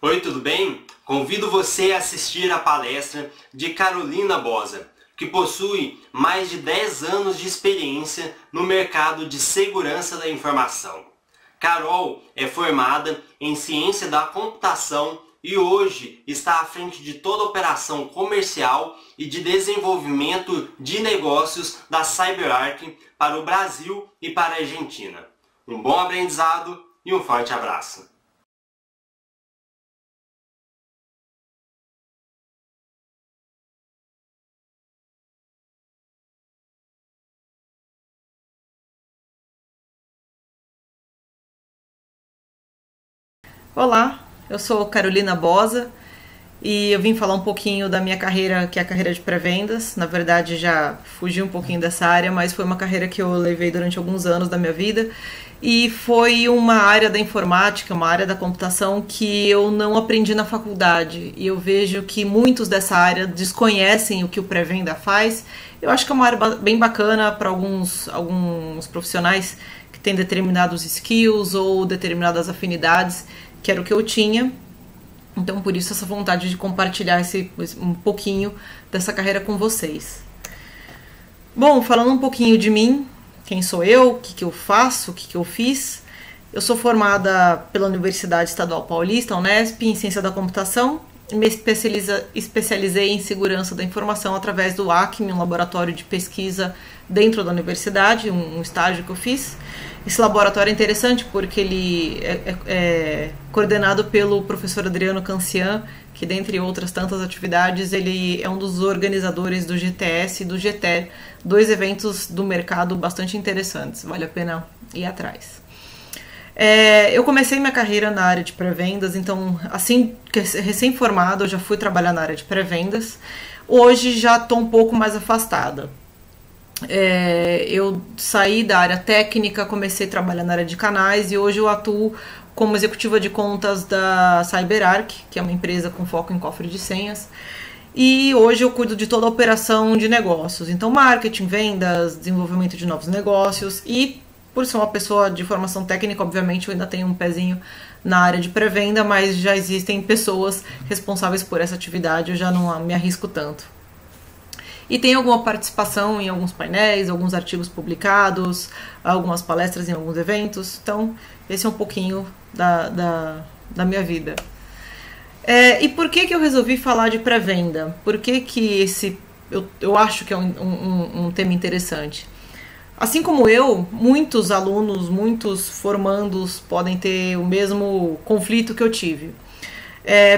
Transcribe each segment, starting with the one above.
Oi, tudo bem? Convido você a assistir a palestra de Carolina Bosa, que possui mais de 10 anos de experiência no mercado de segurança da informação. Carol é formada em ciência da computação e hoje está à frente de toda a operação comercial e de desenvolvimento de negócios da CyberArk para o Brasil e para a Argentina. Um bom aprendizado e um forte abraço! Olá, eu sou Carolina Bosa e eu vim falar um pouquinho da minha carreira, que é a carreira de pré-vendas. Na verdade, já fugi um pouquinho dessa área, mas foi uma carreira que eu levei durante alguns anos da minha vida e foi uma área da informática, uma área da computação que eu não aprendi na faculdade e eu vejo que muitos dessa área desconhecem o que o pré-venda faz. Eu acho que é uma área bem bacana para alguns profissionais que têm determinados skills ou determinadas afinidades, que era o que eu tinha. Então, por isso, essa vontade de compartilhar um pouquinho dessa carreira com vocês. Bom, falando um pouquinho de mim, quem sou eu, o que eu faço, o que eu fiz. Eu sou formada pela Universidade Estadual Paulista, Unesp, em Ciência da Computação. Me especializei em Segurança da Informação através do ACME, um laboratório de pesquisa dentro da universidade, um estágio que eu fiz. Esse laboratório é interessante porque ele é coordenado pelo professor Adriano Cancian, que dentre outras tantas atividades, ele é um dos organizadores do GTS e do GTE, dois eventos do mercado bastante interessantes, vale a pena ir atrás. Eu comecei minha carreira na área de pré-vendas, então assim que recém-formada eu já fui trabalhar na área de pré-vendas. Hoje já estou um pouco mais afastada. Eu saí da área técnica, comecei a trabalhar na área de canais e hoje eu atuo como executiva de contas da CyberArk, que é uma empresa com foco em cofre de senhas. E hoje eu cuido de toda a operação de negócios, então marketing, vendas, desenvolvimento de novos negócios e por ser uma pessoa de formação técnica, obviamente eu ainda tenho um pezinho na área de pré-venda, mas já existem pessoas responsáveis por essa atividade, eu já não me arrisco tanto. E tem alguma participação em alguns painéis, alguns artigos publicados, algumas palestras em alguns eventos. Então, esse é um pouquinho da minha vida. E por que eu resolvi falar de pré-venda? Por que eu acho que é um tema interessante? Assim como eu, muitos alunos, muitos formandos podem ter o mesmo conflito que eu tive.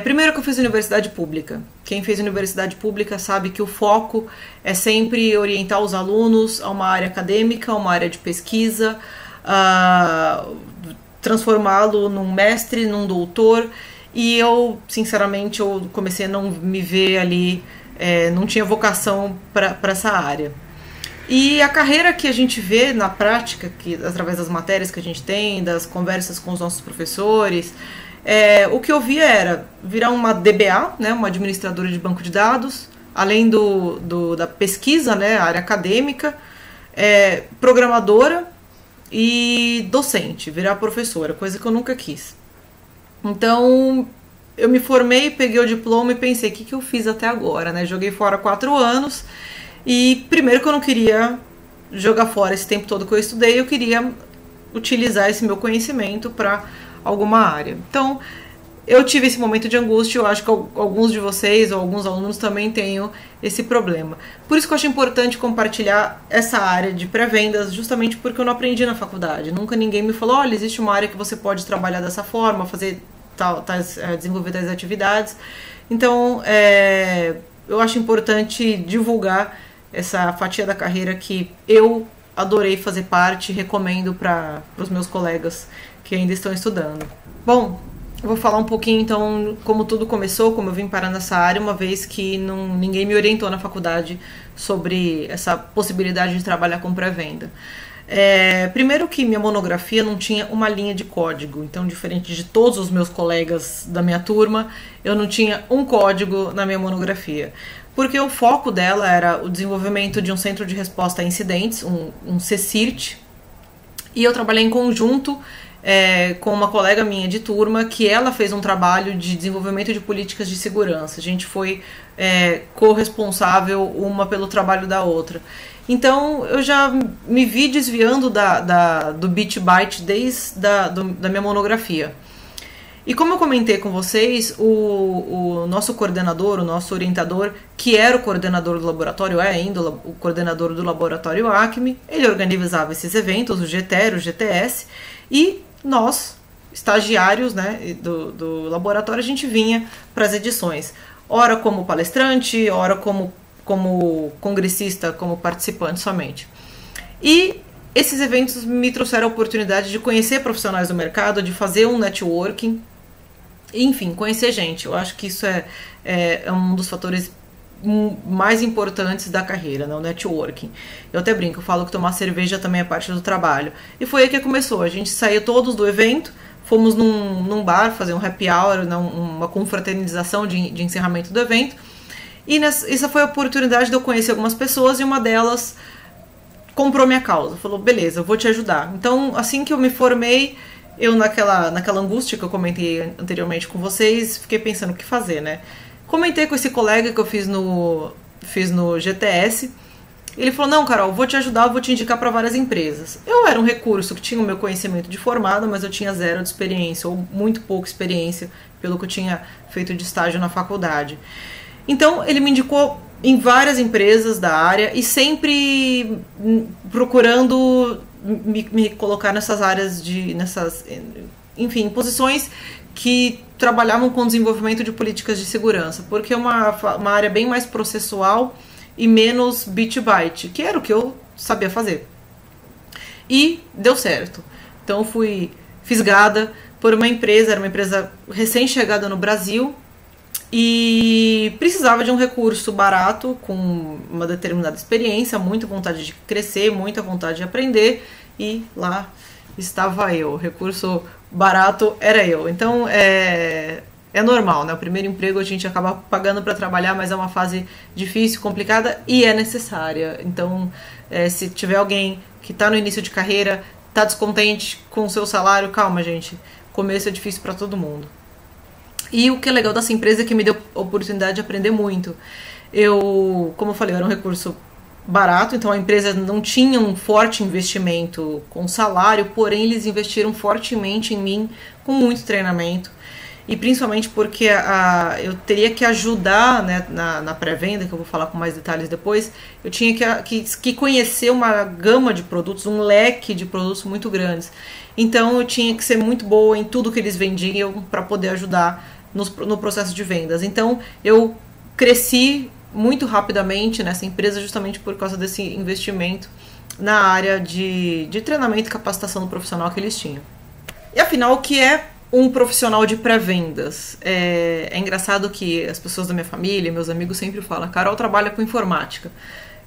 Primeiro que eu fiz universidade pública. Quem fez universidade pública sabe que o foco é sempre orientar os alunos a uma área acadêmica, a uma área de pesquisa, transformá-lo num mestre, num doutor. E eu, sinceramente, eu comecei a não me ver ali, não tinha vocação para essa área. E a carreira que a gente vê na prática, através das matérias que a gente tem, das conversas com os nossos professores, o que eu via era virar uma DBA, né, uma administradora de banco de dados, além da pesquisa, né, a área acadêmica, programadora e docente, virar professora, coisa que eu nunca quis. Então, eu me formei, peguei o diploma e pensei, o que eu fiz até agora, né? Joguei fora 4 anos e primeiro que eu não queria jogar fora esse tempo todo que eu estudei, eu queria utilizar esse meu conhecimento para alguma área. Então, eu tive esse momento de angústia, eu acho que alguns de vocês ou alguns alunos também tenham esse problema. Por isso que eu acho importante compartilhar essa área de pré-vendas, justamente porque eu não aprendi na faculdade. Nunca ninguém me falou, olha, existe uma área que você pode trabalhar dessa forma, desenvolver tais atividades. Então, eu acho importante divulgar essa fatia da carreira que eu adorei fazer parte, recomendo para os meus colegas que ainda estão estudando. Bom, eu vou falar um pouquinho então como tudo começou, como eu vim parar nessa área, uma vez que ninguém me orientou na faculdade sobre essa possibilidade de trabalhar com pré-venda. Primeiro que minha monografia não tinha uma linha de código, então diferente de todos os meus colegas da minha turma, eu não tinha um código na minha monografia. Porque o foco dela era o desenvolvimento de um centro de resposta a incidentes, um CSIRT, e eu trabalhei em conjunto com uma colega minha de turma, que ela fez um trabalho de desenvolvimento de políticas de segurança. A gente foi corresponsável uma pelo trabalho da outra. Então eu já me vi desviando do Bit Byte desde da minha monografia. E como eu comentei com vocês, o nosso coordenador, o nosso orientador, que era o coordenador do laboratório, é ainda o coordenador do laboratório Acme, ele organizava esses eventos, o GTER, o GTS, e nós, estagiários, né, do laboratório, a gente vinha para as edições. Ora como palestrante, ora como congressista, como participante somente. E esses eventos me trouxeram a oportunidade de conhecer profissionais do mercado, de fazer um networking, enfim, conhecer gente. Eu acho que isso é um dos fatores mais importantes da carreira, né? O networking. Eu até brinco, eu falo que tomar cerveja também é parte do trabalho. E foi aí que começou. A gente saiu todos do evento, fomos num bar fazer um happy hour, uma confraternização de encerramento do evento. E essa foi a oportunidade de eu conhecer algumas pessoas, e uma delas comprou minha causa. Falou, beleza, eu vou te ajudar. Então, assim que eu me formei, eu naquela angústia que eu comentei anteriormente com vocês, fiquei pensando o que fazer, né? Comentei com esse colega que eu fiz no GTS. Ele falou, não, Carol, vou te ajudar, vou te indicar para várias empresas. Eu era um recurso que tinha o meu conhecimento de formada, mas eu tinha zero de experiência, ou muito pouca experiência, pelo que eu tinha feito de estágio na faculdade. Então, ele me indicou em várias empresas da área, e sempre procurando me colocar nessas áreas, enfim, posições que trabalhavam com desenvolvimento de políticas de segurança, porque é uma área bem mais processual e menos bit-byte, que era o que eu sabia fazer. E deu certo. Então eu fui fisgada por uma empresa, era uma empresa recém-chegada no Brasil, e precisava de um recurso barato, com uma determinada experiência, muita vontade de crescer, muita vontade de aprender, e lá estava eu. O recurso barato era eu. Então é normal, né? O primeiro emprego a gente acaba pagando para trabalhar, mas é uma fase difícil, complicada, e é necessária. Então, se tiver alguém que está no início de carreira, está descontente com o seu salário, calma, gente. Começo é difícil para todo mundo. E o que é legal dessa empresa é que me deu a oportunidade de aprender muito. Como eu falei, era um recurso barato, então a empresa não tinha um forte investimento com salário, porém eles investiram fortemente em mim, com muito treinamento. E principalmente porque eu teria que ajudar, né, na pré-venda, que eu vou falar com mais detalhes depois. Eu tinha que conhecer uma gama de produtos, um leque de produtos muito grandes. Então eu tinha que ser muito boa em tudo que eles vendiam para poder ajudar no processo de vendas. Então eu cresci muito rapidamente nessa empresa justamente por causa desse investimento na área de treinamento e capacitação do profissional que eles tinham. E afinal, o que é um profissional de pré-vendas? É engraçado que as pessoas da minha família, meus amigos sempre falam, Carol trabalha com informática.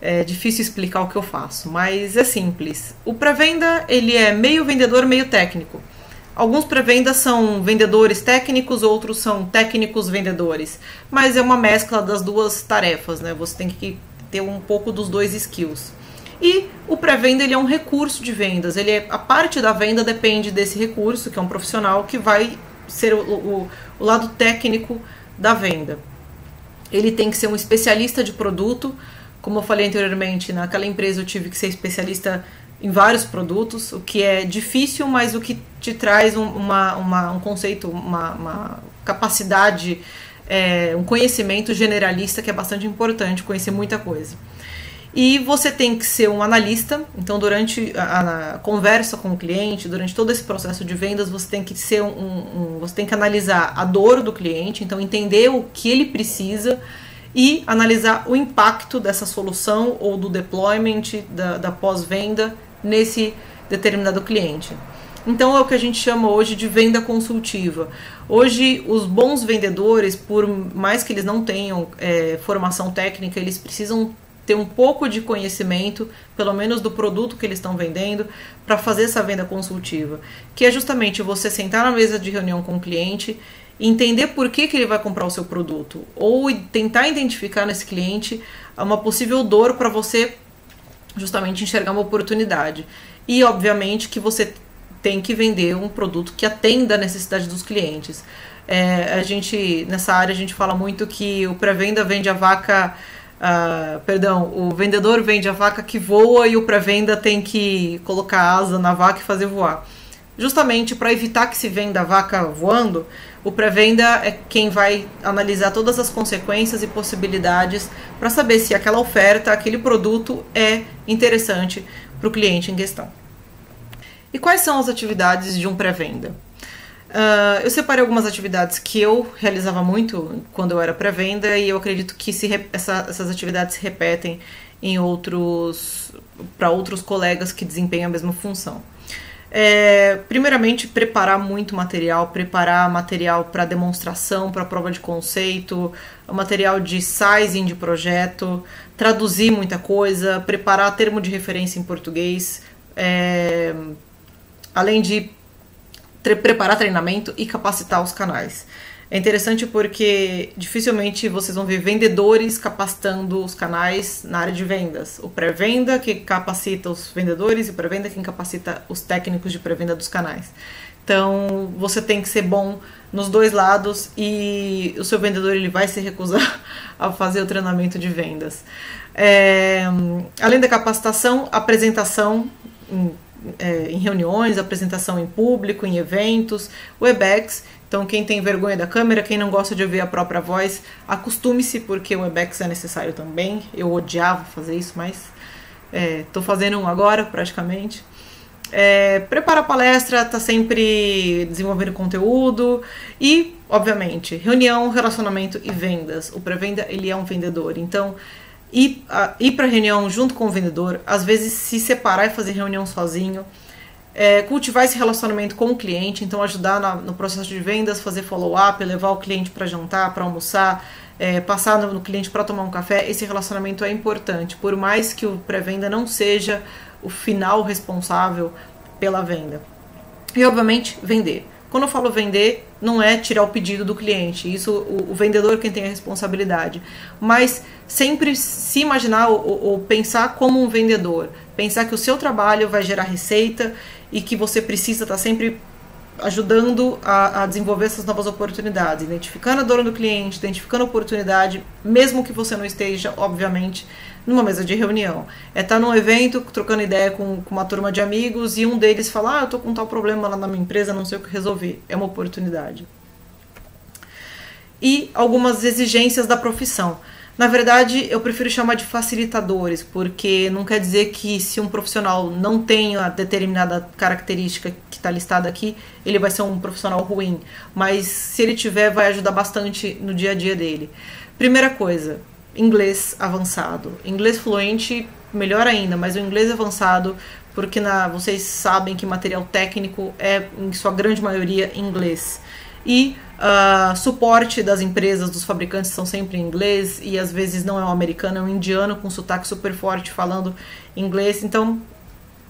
É difícil explicar o que eu faço, mas é simples. O pré-venda, ele é meio vendedor, meio técnico. Alguns pré-vendas são vendedores técnicos, outros são técnicos vendedores. Mas é uma mescla das duas tarefas, né? Você tem que ter um pouco dos dois skills. E o pré-venda, ele é um recurso de vendas. A parte da venda depende desse recurso, que é um profissional que vai ser o lado técnico da venda. Ele tem que ser um especialista de produto. Como eu falei anteriormente, naquela empresa eu tive que ser especialista em vários produtos, o que é difícil, mas o que te traz um conceito, uma capacidade, um conhecimento generalista que é bastante importante, conhecer muita coisa. E você tem que ser um analista, então durante a conversa com o cliente, durante todo esse processo de vendas, você tem que ser você tem que analisar a dor do cliente, então entender o que ele precisa e analisar o impacto dessa solução ou do deployment, da pós-venda nesse determinado cliente. Então é o que a gente chama hoje de venda consultiva. Hoje os bons vendedores, por mais que eles não tenham formação técnica, eles precisam ter um pouco de conhecimento, pelo menos do produto que eles estão vendendo, para fazer essa venda consultiva, que é justamente você sentar na mesa de reunião com o cliente, entender por que ele vai comprar o seu produto, ou tentar identificar nesse cliente uma possível dor para você justamente enxergar uma oportunidade. E obviamente que você tem que vender um produto que atenda a necessidade dos clientes. Nessa área a gente fala muito que o pré-venda vende a vaca, o vendedor vende a vaca que voa e o pré-venda tem que colocar asa na vaca e fazer voar. Justamente para evitar que se venda a vaca voando, o pré-venda é quem vai analisar todas as consequências e possibilidades para saber se aquela oferta, aquele produto é interessante para o cliente em questão. E quais são as atividades de um pré-venda? Eu separei algumas atividades que eu realizava muito quando eu era pré-venda e eu acredito que essas atividades se repetem para outros colegas que desempenham a mesma função. Primeiramente, preparar material para demonstração, para prova de conceito, material de sizing de projeto, traduzir muita coisa, preparar termo de referência em português, além de preparar treinamento e capacitar os canais. É interessante porque dificilmente vocês vão ver vendedores capacitando os canais na área de vendas. O pré-venda que capacita os vendedores e o pré-venda quem capacita os técnicos de pré-venda dos canais. Então, você tem que ser bom nos dois lados e o seu vendedor ele vai se recusar a fazer o treinamento de vendas. Além da capacitação, apresentação em reuniões, apresentação em público, em eventos, Webex. Então, quem tem vergonha da câmera, quem não gosta de ouvir a própria voz, acostume-se, porque o Webex é necessário também. Eu odiava fazer isso, mas estou fazendo um agora, praticamente. Prepara a palestra, está sempre desenvolvendo conteúdo e, obviamente, reunião, relacionamento e vendas. O pré-venda, ele é um vendedor, então ir para a reunião junto com o vendedor, às vezes se separar e fazer reunião sozinho, cultivar esse relacionamento com o cliente, então ajudar no processo de vendas, fazer follow-up, levar o cliente para jantar, para almoçar, passar no cliente para tomar um café. Esse relacionamento é importante, por mais que o pré-venda não seja o final responsável pela venda. E, obviamente, vender. Quando eu falo vender, não é tirar o pedido do cliente, isso o vendedor quem tem a responsabilidade, mas sempre se imaginar ou pensar como um vendedor, pensar que o seu trabalho vai gerar receita e que você precisa estar sempre ajudando a desenvolver essas novas oportunidades, identificando a dor do cliente, identificando a oportunidade, mesmo que você não esteja, obviamente, numa mesa de reunião. Estar num evento, trocando ideia com uma turma de amigos e um deles falar, eu tô com tal problema lá na minha empresa, não sei o que resolver. É uma oportunidade. E algumas exigências da profissão. Na verdade, eu prefiro chamar de facilitadores, porque não quer dizer que se um profissional não tem a determinada característica que está listada aqui, ele vai ser um profissional ruim. Mas se ele tiver, vai ajudar bastante no dia a dia dele. Primeira coisa, inglês avançado. Inglês fluente, melhor ainda, mas o inglês avançado, porque vocês sabem que material técnico é, em sua grande maioria, em inglês. E suporte das empresas, dos fabricantes são sempre em inglês e às vezes não é um americano, é um indiano com sotaque super forte falando inglês, então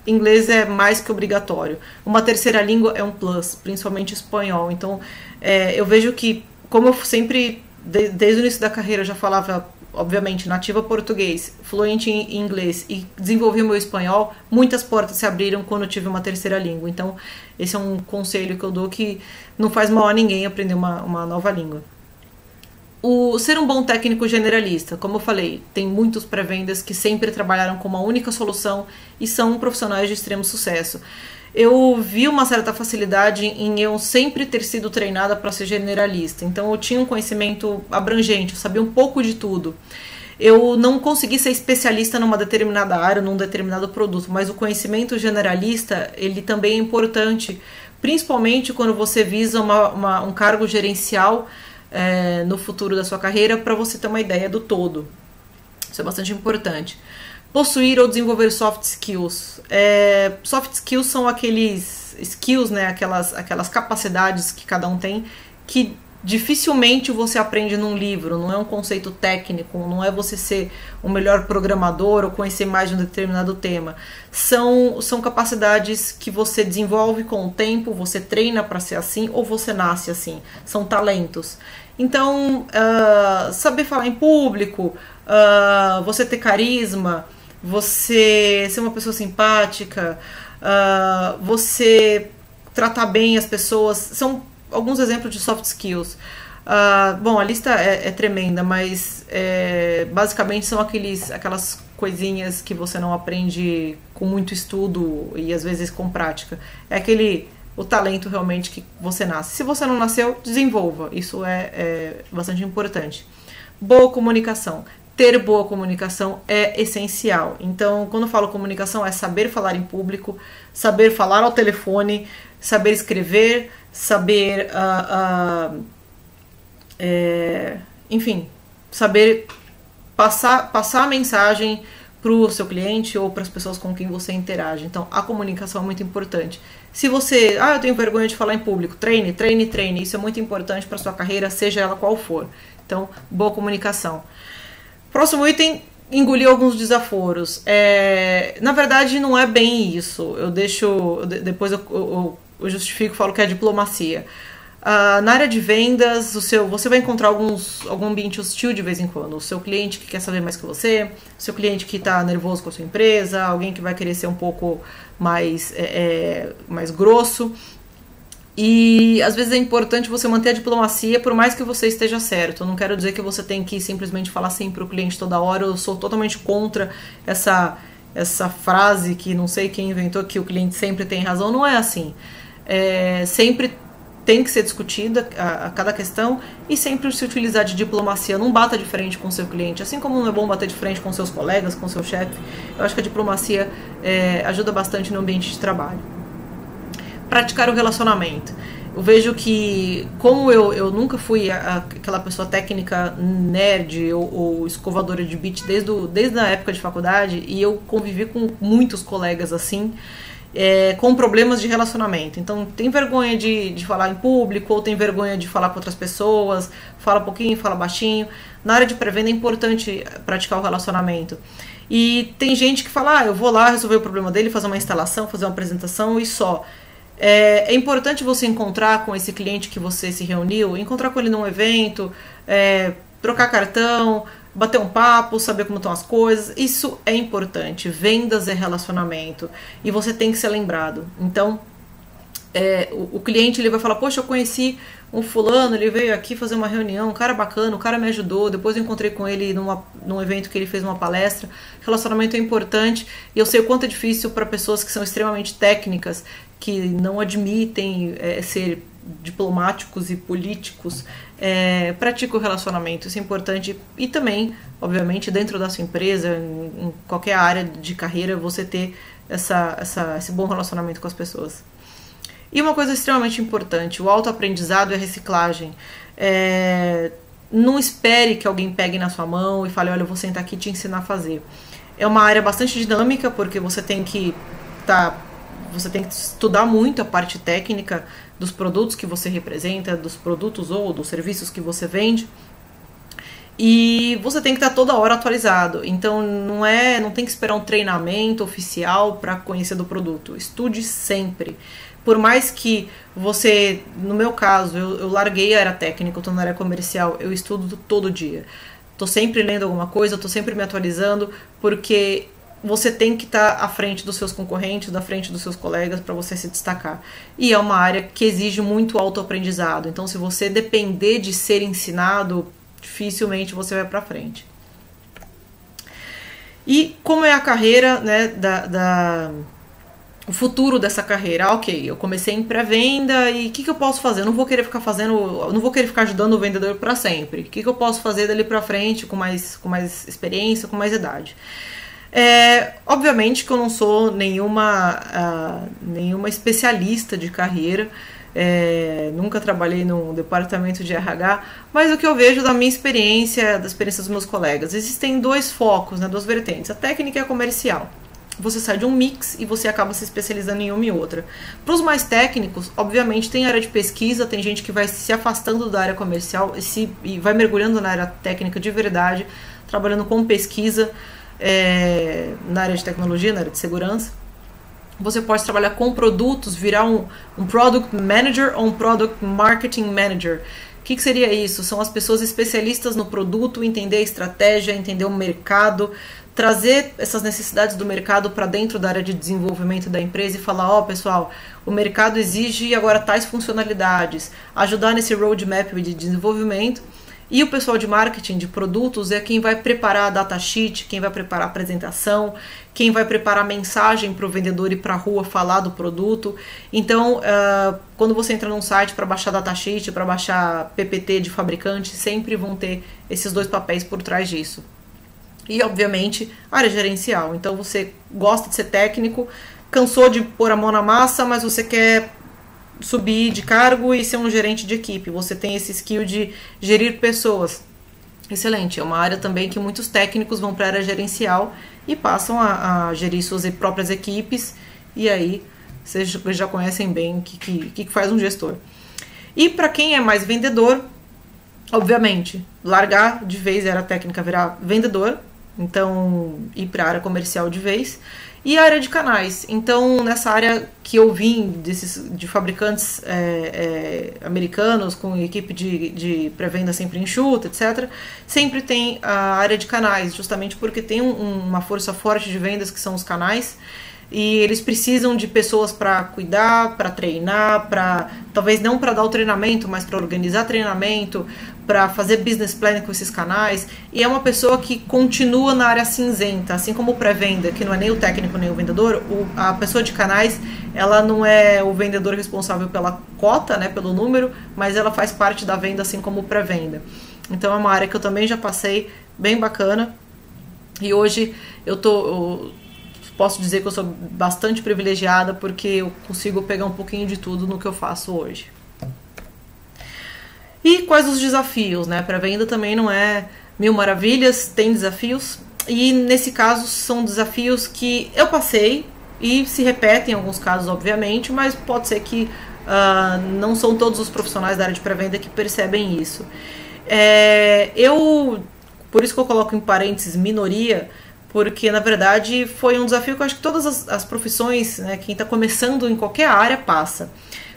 inglês é mais que obrigatório. Uma terceira língua é um plus, principalmente espanhol. Então eu vejo que, como eu sempre, desde o início da carreira, eu já falava, obviamente, nativa português, fluente em inglês e desenvolvi o meu espanhol, muitas portas se abriram quando eu tive uma terceira língua. Então, esse é um conselho que eu dou, que não faz mal a ninguém aprender uma nova língua. Ser um bom técnico generalista, como eu falei, tem muitos pré-vendas que sempre trabalharam com uma única solução e são profissionais de extremo sucesso. Eu vi uma certa facilidade em eu sempre ter sido treinada para ser generalista. Então eu tinha um conhecimento abrangente, eu sabia um pouco de tudo. Eu não consegui ser especialista numa determinada área, num determinado produto, mas o conhecimento generalista, ele também é importante, principalmente quando você visa um cargo gerencial no futuro da sua carreira, para você ter uma ideia do todo. Isso é bastante importante. Possuir ou desenvolver soft skills. Soft skills são aqueles skills, né, aquelas capacidades que cada um tem, que dificilmente você aprende num livro, não é um conceito técnico, não é você ser o melhor programador ou conhecer mais de um determinado tema. São capacidades que você desenvolve com o tempo, você treina para ser assim ou você nasce assim. São talentos. Então, saber falar em público, você ter carisma, você ser uma pessoa simpática, você tratar bem as pessoas, são alguns exemplos de soft skills. Bom, a lista é tremenda, mas basicamente são aquelas coisinhas que você não aprende com muito estudo e às vezes com prática. O talento realmente que você nasce. Se você não nasceu, desenvolva. Isso é bastante importante. Boa comunicação. Ter boa comunicação é essencial. Então, quando eu falo comunicação, é saber falar em público, saber falar ao telefone, saber escrever, saber, enfim, saber passar a mensagem para o seu cliente ou para as pessoas com quem você interage. Então, a comunicação é muito importante. Se você, eu tenho vergonha de falar em público, treine. Isso é muito importante para a sua carreira, seja ela qual for. Então, boa comunicação. Próximo item, engolir alguns desaforos. Na verdade, não é bem isso. Depois eu justifico, falo que é diplomacia. Na área de vendas, você vai encontrar algum ambiente hostil de vez em quando. O seu cliente que quer saber mais que você, o seu cliente que está nervoso com a sua empresa, alguém que vai querer ser um pouco mais grosso. E às vezes é importante você manter a diplomacia, por mais que você esteja certo. Eu não quero dizer que você tem que simplesmente falar sim para o cliente toda hora. Eu sou totalmente contra essa frase que não sei quem inventou, que o cliente sempre tem razão. Não é assim. Sempre tem que ser discutida a cada questão e sempre se utilizar de diplomacia. Não bata de frente com o seu cliente, assim como não é bom bater de frente com seus colegas, com seu chefe. Eu acho que a diplomacia ajuda bastante no ambiente de trabalho. Praticar o relacionamento. Eu vejo que, como eu nunca fui aquela pessoa técnica nerd ou escovadora de beat desde a época de faculdade, e eu convivi com muitos colegas assim, com problemas de relacionamento. Então, tem vergonha de falar em público, ou tem vergonha de falar com outras pessoas, fala pouquinho, fala baixinho. Na área de pré-venda é importante praticar o relacionamento. E tem gente que fala, eu vou lá resolver o problema dele, fazer uma instalação, fazer uma apresentação e só. É importante você encontrar com esse cliente que você se reuniu, encontrar com ele num evento, trocar cartão, bater um papo, saber como estão as coisas. Isso é importante. Vendas é relacionamento e você tem que ser lembrado. Então, o cliente ele vai falar, poxa, eu conheci um fulano, ele veio aqui fazer uma reunião, um cara bacana, o cara me ajudou, depois eu encontrei com ele num evento que ele fez uma palestra. Relacionamento é importante e eu sei o quanto é difícil para pessoas que são extremamente técnicas, que não admitem ser diplomáticos e políticos, pratica o relacionamento, isso é importante. E também, obviamente, dentro da sua empresa, em qualquer área de carreira, você ter esse bom relacionamento com as pessoas. E uma coisa extremamente importante, o autoaprendizado e a reciclagem. Não espere que alguém pegue na sua mão e fale, olha, eu vou sentar aqui e te ensinar a fazer. É uma área bastante dinâmica, porque você tem que estudar muito a parte técnica dos produtos que você representa, dos produtos ou dos serviços que você vende. E você tem que estar toda hora atualizado. Então não tem que esperar um treinamento oficial para conhecer do produto. Estude sempre. Por mais que você, no meu caso, eu larguei a área técnica, eu estou na área comercial, eu estudo todo dia. Estou sempre lendo alguma coisa, estou sempre me atualizando, porque você tem que estar à frente dos seus concorrentes, à frente dos seus colegas para você se destacar. E é uma área que exige muito autoaprendizado. Então, se você depender de ser ensinado, dificilmente você vai para frente. E como é a carreira, né, o futuro dessa carreira? Ok, eu comecei em pré-venda e o que eu posso fazer? Eu não vou querer ficar ajudando o vendedor para sempre. O que eu posso fazer dali para frente com mais experiência, com mais idade? Obviamente que eu não sou nenhuma especialista de carreira, nunca trabalhei num departamento de RH, mas o que eu vejo da minha experiência, da experiência dos meus colegas, existem dois focos, né, duas vertentes, a técnica e a comercial. Você sai de um mix e você acaba se especializando em uma e outra. Para os mais técnicos, obviamente tem área de pesquisa, tem gente que vai se afastando da área comercial e vai mergulhando na área técnica de verdade, trabalhando com pesquisa, na área de tecnologia, na área de segurança. Você pode trabalhar com produtos, virar um Product Manager ou um Product Marketing Manager. O que seria isso? São as pessoas especialistas no produto, entender a estratégia, entender o mercado, trazer essas necessidades do mercado para dentro da área de desenvolvimento da empresa e falar, ó, pessoal, o mercado exige agora tais funcionalidades, ajudar nesse roadmap de desenvolvimento. E o pessoal de marketing, de produtos, é quem vai preparar a datasheet, quem vai preparar a apresentação, quem vai preparar a mensagem para o vendedor ir para a rua falar do produto. Então, quando você entra num site para baixar datasheet, para baixar PPT de fabricante, sempre vão ter esses dois papéis por trás disso. E, obviamente, área gerencial. Então, você gosta de ser técnico, cansou de pôr a mão na massa, mas você quer subir de cargo e ser um gerente de equipe. Você tem esse skill de gerir pessoas. Excelente. É uma área também que muitos técnicos vão para a área gerencial e passam a gerir suas próprias equipes. E aí, vocês já conhecem bem o que faz um gestor. E para quem é mais vendedor, obviamente, largar de vez era a técnica, virar vendedor. Então, ir para a área comercial de vez. E a área de canais. Então, nessa área que eu vim de fabricantes americanos, com equipe de pré-venda sempre enxuta, etc., sempre tem a área de canais, justamente porque tem uma força forte de vendas que são os canais. E eles precisam de pessoas para cuidar, para treinar, talvez não para dar o treinamento, mas para organizar treinamento, para fazer business planning com esses canais. E é uma pessoa que continua na área cinzenta, assim como o pré-venda, que não é nem o técnico nem o vendedor. A pessoa de canais, ela não é o vendedor responsável pela cota, né, pelo número, mas ela faz parte da venda, assim como o pré-venda. Então é uma área que eu também já passei, bem bacana. E hoje eu posso dizer que eu sou bastante privilegiada porque eu consigo pegar um pouquinho de tudo no que eu faço hoje. E quais os desafios, né? Pré-venda também não é mil maravilhas, tem desafios. E nesse caso são desafios que eu passei e se repetem em alguns casos, obviamente, mas pode ser que não são todos os profissionais da área de pré-venda que percebem isso. Por isso que eu coloco em parênteses minoria, porque, na verdade, foi um desafio que eu acho que todas as profissões, né, quem está começando em qualquer área, passa.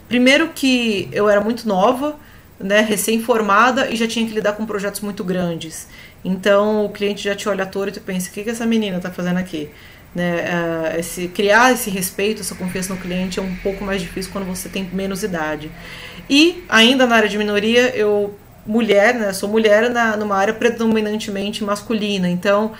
Primeiro que eu era muito nova, né, recém-formada, e já tinha que lidar com projetos muito grandes. Então, o cliente já te olha torto e pensa, o que essa menina está fazendo aqui? Né, criar esse respeito, essa confiança no cliente é um pouco mais difícil quando você tem menos idade. E, ainda na área de minoria, sou mulher numa área predominantemente masculina, então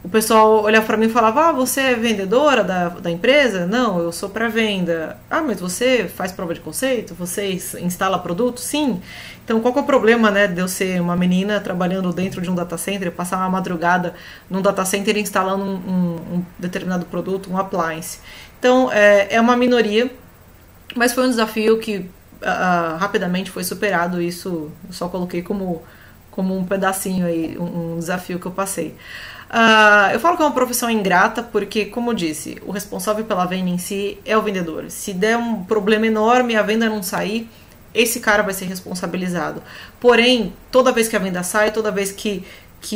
o pessoal olhava para mim e falava, você é vendedora da empresa? Não, eu sou para venda. Mas você faz prova de conceito? Você instala produto? Sim. Então, qual que é o problema, né, de eu ser uma menina trabalhando dentro de um data center, passar uma madrugada num data center instalando um determinado produto, um appliance? Então, é uma minoria, mas foi um desafio que rapidamente foi superado. Isso eu só coloquei como um pedacinho aí, um desafio que eu passei. Eu falo que é uma profissão ingrata porque, como eu disse, o responsável pela venda em si é o vendedor. Se der um problema enorme e a venda não sair, esse cara vai ser responsabilizado. Porém, toda vez que a venda sai, toda vez que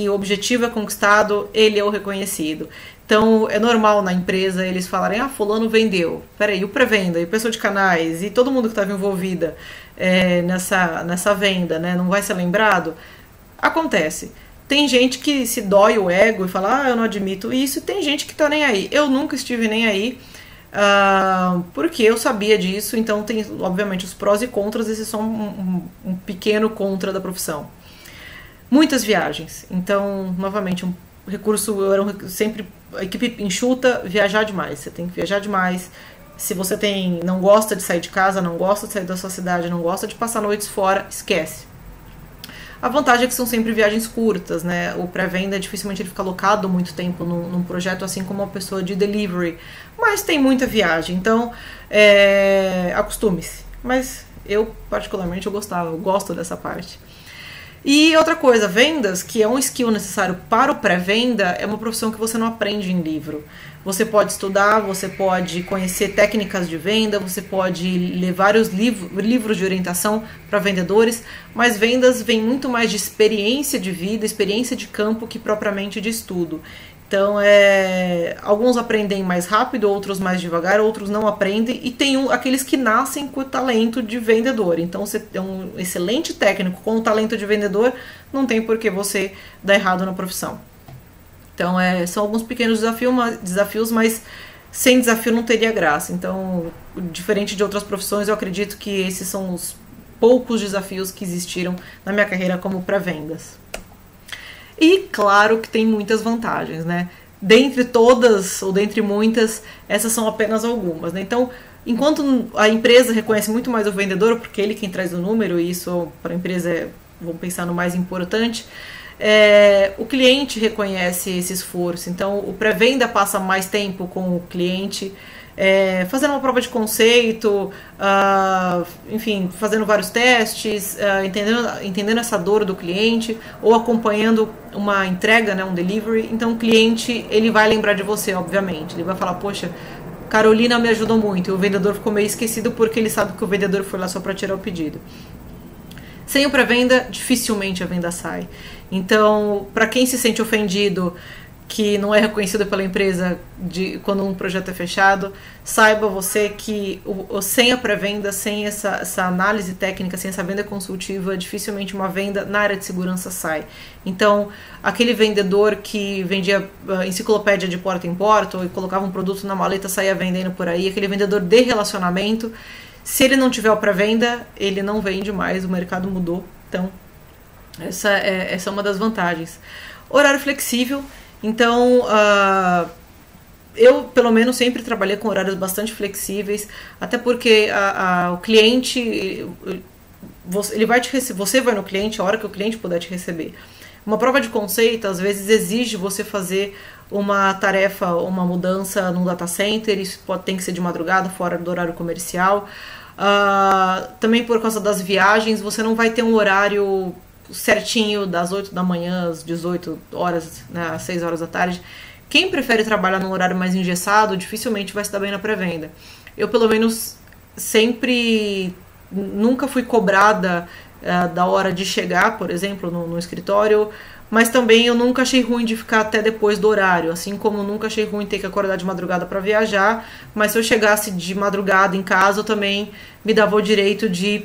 o objetivo é conquistado, ele é o reconhecido. Então, é normal na empresa eles falarem, fulano vendeu. Peraí, o pré-venda, e o pessoal de canais, e todo mundo que estava envolvida nessa venda, né, não vai ser lembrado? Acontece. Tem gente que se dói o ego e fala, eu não admito isso, e tem gente que tá nem aí. Eu nunca estive nem aí, porque eu sabia disso, então tem, obviamente, os prós e contras, esses são um pequeno contra da profissão. Muitas viagens, então, novamente, um recurso, sempre, a equipe enxuta, viajar demais, você tem que viajar demais. Se você não gosta de sair de casa, não gosta de sair da sua cidade, não gosta de passar noites fora, esquece. A vantagem é que são sempre viagens curtas, né? O pré-venda, dificilmente ele fica alocado muito tempo num projeto, assim como uma pessoa de delivery. Mas tem muita viagem, então acostume-se. Mas eu, particularmente, eu gosto dessa parte. E outra coisa, vendas, que é um skill necessário para o pré-venda, é uma profissão que você não aprende em livro. Você pode estudar, você pode conhecer técnicas de venda, você pode ler vários livros de orientação para vendedores, mas vendas vem muito mais de experiência de vida, experiência de campo, que propriamente de estudo. Então, alguns aprendem mais rápido, outros mais devagar, outros não aprendem, e tem aqueles que nascem com o talento de vendedor. Então, você é um excelente técnico com o talento de vendedor, não tem por que você dar errado na profissão. Então, são alguns pequenos desafios, mas sem desafio não teria graça. Então, diferente de outras profissões, eu acredito que esses são os poucos desafios que existiram na minha carreira como pré-vendas. E claro que tem muitas vantagens, né? Dentre todas, ou dentre muitas, essas são apenas algumas, né? Então, enquanto a empresa reconhece muito mais o vendedor, porque ele quem traz o número, e isso para a empresa vamos pensar no mais importante, o cliente reconhece esse esforço. Então, o pré-venda passa mais tempo com o cliente, fazendo uma prova de conceito, enfim, fazendo vários testes, entendendo essa dor do cliente, ou acompanhando uma entrega, né, um delivery. Então, o cliente ele vai lembrar de você, obviamente. Ele vai falar, poxa, Carolina me ajudou muito. E o vendedor ficou meio esquecido porque ele sabe que o vendedor foi lá só para tirar o pedido. Sem o pré-venda, dificilmente a venda sai. Então, para quem se sente ofendido que não é reconhecido pela empresa quando um projeto é fechado, saiba você que sem a pré-venda, sem essa análise técnica, sem essa venda consultiva, dificilmente uma venda na área de segurança sai. Então, aquele vendedor que vendia enciclopédia de porta em porta ou colocava um produto na maleta, saía vendendo por aí, aquele vendedor de relacionamento, se ele não tiver a pré-venda, ele não vende mais, o mercado mudou. Então, essa é uma das vantagens. Horário flexível. Então, eu, pelo menos, sempre trabalhei com horários bastante flexíveis, até porque o cliente, você vai no cliente a hora que o cliente puder te receber. Uma prova de conceito, às vezes, exige você fazer uma tarefa, uma mudança num data center, isso tem que ser de madrugada, fora do horário comercial. Também por causa das viagens, você não vai ter um horário certinho das 8 da manhã às 18 horas, né, às 6 horas da tarde. Quem prefere trabalhar num horário mais engessado, dificilmente vai se dar bem na pré-venda. Eu, pelo menos, nunca fui cobrada da hora de chegar, por exemplo, no escritório, mas também eu nunca achei ruim de ficar até depois do horário, assim como nunca achei ruim ter que acordar de madrugada para viajar, mas se eu chegasse de madrugada em casa, eu também me dava o direito de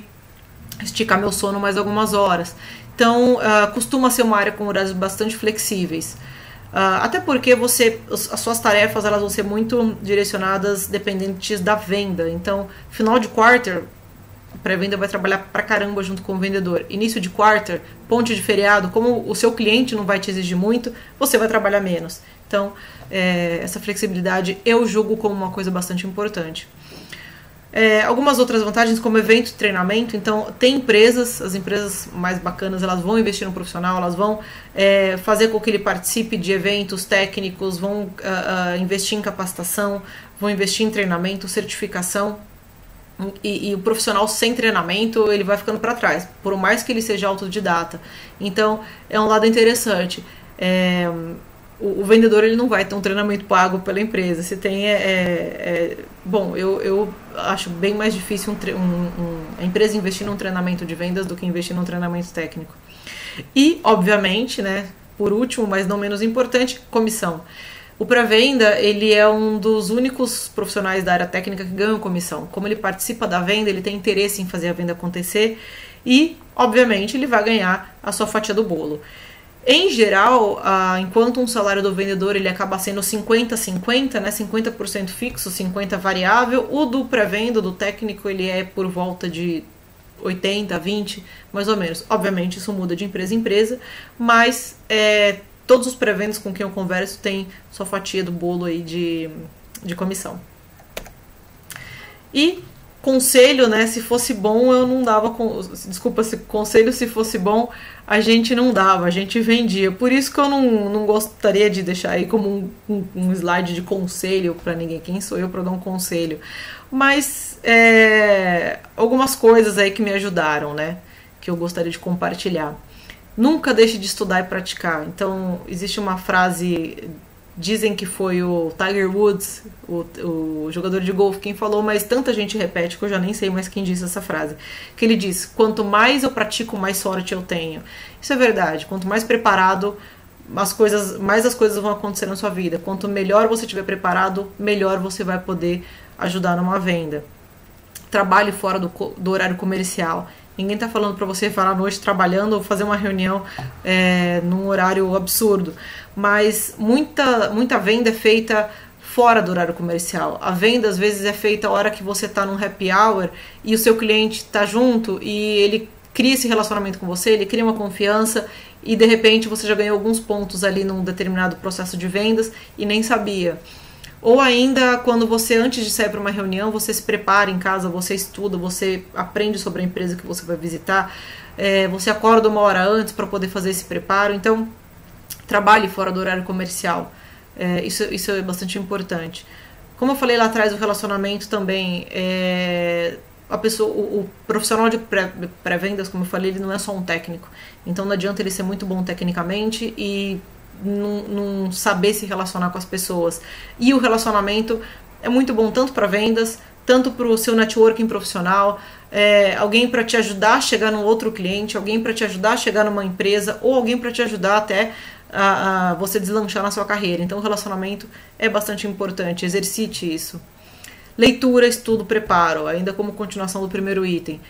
esticar meu sono mais algumas horas. Então, costuma ser uma área com horários bastante flexíveis. Até porque as suas tarefas elas vão ser muito direcionadas dependentes da venda. Então, final de quarter, a pré-venda vai trabalhar pra caramba junto com o vendedor. Início de quarter, ponte de feriado, como o seu cliente não vai te exigir muito, você vai trabalhar menos. Então, essa flexibilidade eu julgo como uma coisa bastante importante. Algumas outras vantagens, como evento e treinamento. Então, tem as empresas mais bacanas, elas vão investir no profissional, elas vão fazer com que ele participe de eventos técnicos, vão investir em capacitação, vão investir em treinamento, certificação. E o profissional sem treinamento, ele vai ficando para trás, por mais que ele seja autodidata. Então, é um lado interessante. O vendedor ele não vai ter um treinamento pago pela empresa. Se tem, bom, eu acho bem mais difícil a empresa investir num treinamento de vendas do que investir num treinamento técnico. E, obviamente, né, por último, mas não menos importante, comissão. O pré-venda, ele é um dos únicos profissionais da área técnica que ganham comissão. Como ele participa da venda, ele tem interesse em fazer a venda acontecer e, obviamente, ele vai ganhar a sua fatia do bolo. Em geral, enquanto um salário do vendedor ele acaba sendo 50-50, né, 50% fixo, 50% variável, o do pré-venda, do técnico, ele é por volta de 80-20, mais ou menos. Obviamente, isso muda de empresa em empresa, mas todos os pré-vendas com quem eu converso têm sua fatia do bolo aí de comissão. E conselho, né, se fosse bom, eu não dava... Desculpa, conselho se fosse bom, a gente não dava, a gente vendia. Por isso que eu não gostaria de deixar aí como um slide de conselho para ninguém. Quem sou eu para dar um conselho? Mas algumas coisas aí que me ajudaram, né, que eu gostaria de compartilhar. Nunca deixe de estudar e praticar. Então, existe uma frase... Dizem que foi o Tiger Woods, o jogador de golfe, quem falou, mas tanta gente repete que eu já nem sei mais quem disse essa frase. Que ele diz, quanto mais eu pratico, mais sorte eu tenho. Isso é verdade. Quanto mais preparado, mais as coisas vão acontecer na sua vida. Quanto melhor você estiver preparado, melhor você vai poder ajudar numa venda. Trabalhe fora do horário comercial. Ninguém está falando para você falar à noite trabalhando ou fazer uma reunião num horário absurdo. Mas muita venda é feita fora do horário comercial. A venda às vezes é feita a hora que você está num happy hour e o seu cliente está junto e ele cria esse relacionamento com você, ele cria uma confiança e de repente você já ganhou alguns pontos ali num determinado processo de vendas e nem sabia. Ou ainda quando você, antes de sair para uma reunião, você se prepara em casa, você estuda, você aprende sobre a empresa que você vai visitar, você acorda uma hora antes para poder fazer esse preparo. Então, trabalhe fora do horário comercial. Isso é bastante importante. Como eu falei lá atrás, o relacionamento também, o profissional de pré-vendas, como eu falei, ele não é só um técnico. Então não adianta ele ser muito bom tecnicamente e não saber se relacionar com as pessoas. E o relacionamento é muito bom tanto para vendas, tanto para o seu networking profissional, alguém para te ajudar a chegar num outro cliente, alguém para te ajudar a chegar numa empresa, ou alguém para te ajudar até a você deslanchar na sua carreira. Então o relacionamento é bastante importante, exercite isso. Leitura, estudo, preparo, ainda como continuação do primeiro item.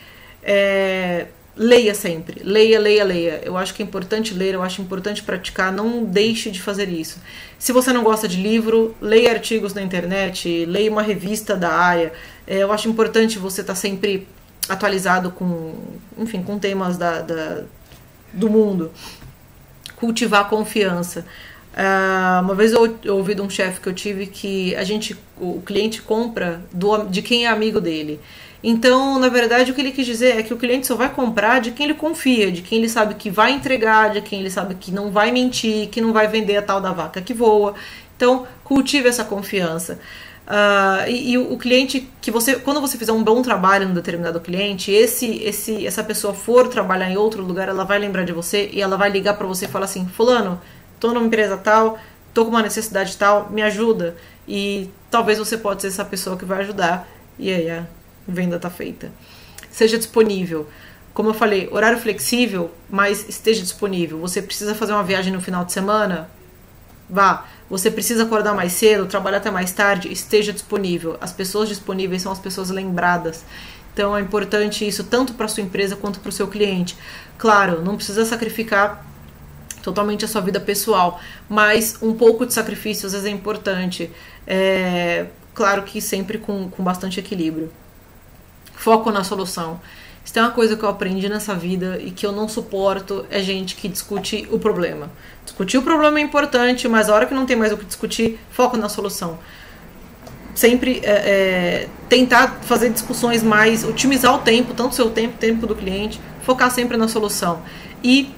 Leia sempre, leia. Eu acho que é importante ler, eu acho importante praticar, não deixe de fazer isso. Se você não gosta de livro, leia artigos na internet, leia uma revista da área. Eu acho importante você estar sempre atualizado com temas do mundo. Cultivar confiança. Uma vez eu ouvi de um chefe que eu tive que o cliente compra de quem é amigo dele. Então, na verdade, o que ele quis dizer é que o cliente só vai comprar de quem ele confia, de quem ele sabe que vai entregar, de quem ele sabe que não vai mentir, que não vai vender a tal da vaca que voa. Então, cultive essa confiança. E o cliente, quando você fizer um bom trabalho no determinado cliente, essa pessoa for trabalhar em outro lugar, ela vai lembrar de você e ela vai ligar para você e falar assim: fulano, tô numa empresa tal, tô com uma necessidade tal, me ajuda. E talvez você pode ser essa pessoa que vai ajudar. E aí a venda tá feita. Seja disponível. Como eu falei, horário flexível, mas esteja disponível. Você precisa fazer uma viagem no final de semana? Vá. Você precisa acordar mais cedo, trabalhar até mais tarde? Esteja disponível. As pessoas disponíveis são as pessoas lembradas. Então é importante isso tanto para sua empresa quanto para o seu cliente. Claro, não precisa sacrificar totalmente a sua vida pessoal, mas um pouco de sacrifício às vezes é importante. Claro que sempre com bastante equilíbrio. Foco na solução. Se tem uma coisa que eu aprendi nessa vida e que eu não suporto, é gente que discute o problema. Discutir o problema é importante, mas a hora que não tem mais o que discutir, foco na solução. Sempre tentar fazer discussões mais, otimizar o tempo, tanto o seu tempo, tempo do cliente, focar sempre na solução. E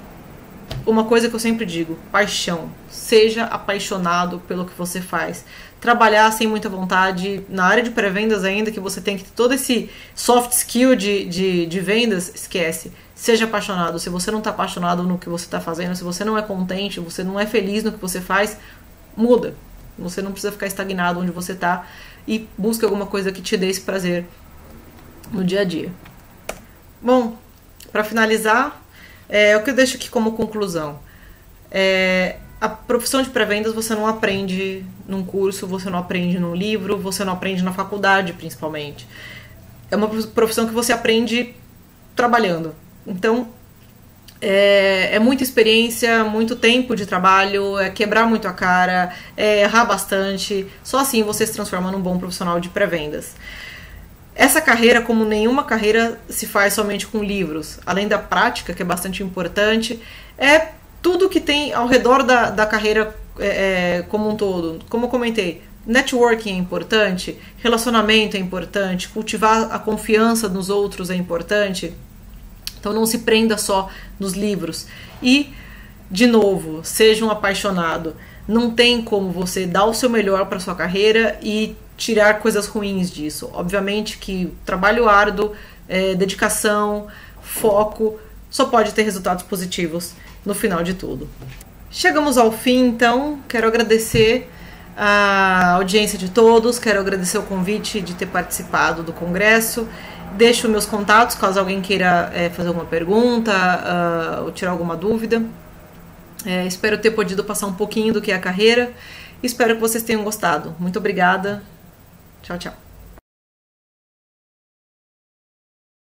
uma coisa que eu sempre digo, paixão. Seja apaixonado pelo que você faz. Trabalhar sem muita vontade, na área de pré-vendas ainda, que você tem que ter todo esse soft skill de vendas, esquece. Seja apaixonado. Se você não está apaixonado no que você está fazendo, se você não é contente, você não é feliz no que você faz, muda. Você não precisa ficar estagnado onde você está e busque alguma coisa que te dê esse prazer no dia a dia. Bom, para finalizar, o que eu deixo aqui como conclusão. A profissão de pré-vendas você não aprende num curso, você não aprende num livro, você não aprende na faculdade, principalmente. É uma profissão que você aprende trabalhando. Então, é muita experiência, muito tempo de trabalho, quebrar muito a cara, errar bastante. Só assim você se transforma num bom profissional de pré-vendas. Essa carreira, como nenhuma carreira, se faz somente com livros. Além da prática, que é bastante importante, tudo que tem ao redor da carreira como um todo. Como eu comentei, networking é importante, relacionamento é importante, cultivar a confiança nos outros é importante. Então não se prenda só nos livros. E, de novo, seja um apaixonado. Não tem como você dar o seu melhor para sua carreira e tirar coisas ruins disso. Obviamente que trabalho árduo, dedicação, foco, só pode ter resultados positivos no final de tudo. Chegamos ao fim, então. Quero agradecer a audiência de todos, quero agradecer o convite de ter participado do congresso. Deixo meus contatos, caso alguém queira fazer alguma pergunta ou tirar alguma dúvida. Espero ter podido passar um pouquinho do que é a carreira. Espero que vocês tenham gostado. Muito obrigada. Tchau, tchau.